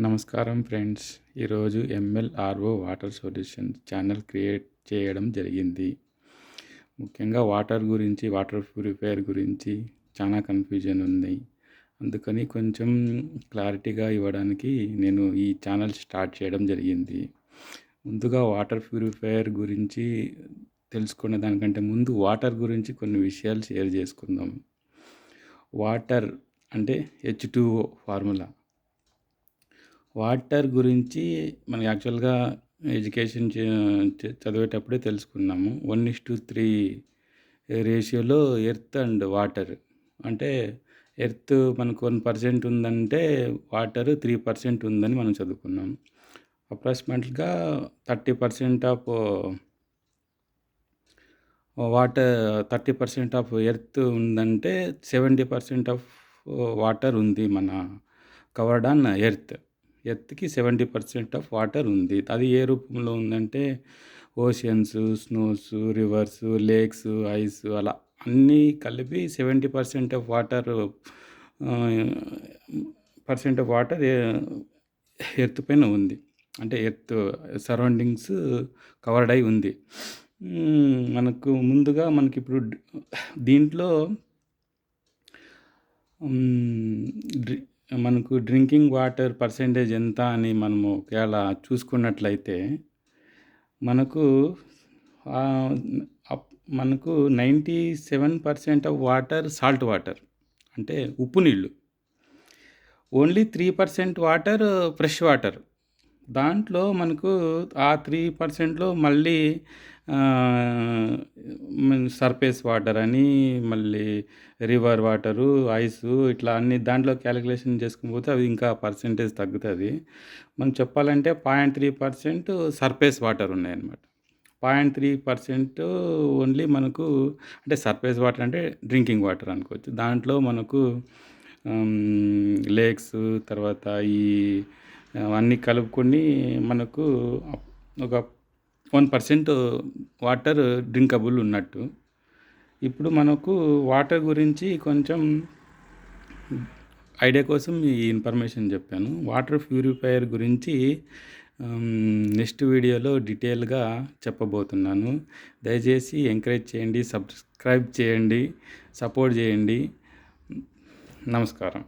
నమస్కారం ఫ్రెండ్స్. ఈరోజు ఎంఎల్ఆర్ఓ water solutions channel create చేయడం జరిగింది. ముఖ్యంగా వాటర్ గురించి, వాటర్ ప్యూరిఫైయర్ గురించి చాలా కన్ఫ్యూజన్ ఉంది. అందుకని కొంచెం క్లారిటీగా ఇవ్వడానికి నేను ఈ ఛానల్ స్టార్ట్ చేయడం జరిగింది. ముందుగా వాటర్ ప్యూరిఫైయర్ గురించి తెలుసుకునే దానికంటే ముందు వాటర్ గురించి కొన్ని విషయాలు షేర్ చేసుకుందాం. వాటర్ అంటే H2O ఫార్ములా. వాటర్ గురించి మనం యాక్చువల్గా ఎడ్యుకేషన్ చదివేటప్పుడే తెలుసుకున్నాము. 1:3 రేషియోలో ఎర్త్ అండ్ వాటర్. అంటే ఎర్త్ మనకు 1% ఉందంటే వాటర్ 3% ఉందని మనం చదువుకున్నాం. అప్రాక్సిమేట్గా 30% ఆఫ్ వాటర్ 30% ఆఫ్ ఎర్త్ ఉందంటే 70% ఆఫ్ వాటర్ ఉంది మన కవర్డ్ ఆన్ ఎర్త్కి 70% ఆఫ్ వాటర్ ఉంది. అది ఏ రూపంలో ఉందంటే oceans, snows, reverse, lakes, ice అలా అన్నీ కలిపి 70% ఆఫ్ వాటర్ ఎర్త్ పైన ఉంది. అంటే ఎర్త్ సరౌండింగ్స్ కవర్డ్ అయి ఉంది. మనకు ముందుగా ఇప్పుడు దీంట్లో మనకు డ్రింకింగ్ వాటర్ పర్సెంటేజ్ ఎంత అని మనము ఒకవేళ చూసుకున్నట్లయితే మనకు 97% ఆఫ్ వాటర్ సాల్ట్ వాటర్, అంటే ఉప్పు నీళ్ళు. Only 3% water fresh water. దాంట్లో మనకు ఆ 3%లో మళ్ళీ సర్ఫేస్ వాటర్ అని, మళ్ళీ రివర్ వాటరు, ఐసు, ఇట్లా అన్ని దాంట్లో క్యాలిక్యులేషన్ చేసుకుని పోతే అవి ఇంకా పర్సెంటేజ్ తగ్గుతుంది. మనం చెప్పాలంటే 0.3% సర్ఫేస్ వాటర్ ఉన్నాయన్నమాట. 0.3% ఓన్లీ మనకు, అంటే సర్ఫేస్ వాటర్ అంటే డ్రింకింగ్ వాటర్ అనుకోవచ్చు. దాంట్లో మనకు లేక్స్, తర్వాత ఈ అన్నీ కలుపుకొని మనకు ఒక 1% వాటర్ డ్రింకబుల్ ఉన్నట్టు. ఇప్పుడు మనకు వాటర్ గురించి కొంచెం ఐడియా కోసం ఈ ఇన్ఫర్మేషన్ చెప్పాను. వాటర్ ప్యూరిఫైయర్ గురించి నెక్స్ట్ వీడియోలో డీటెయిల్గా చెప్పబోతున్నాను. దయచేసి ఎంకరేజ్ చేయండి, సబ్స్క్రైబ్ చేయండి, సపోర్ట్ చేయండి. నమస్కారం.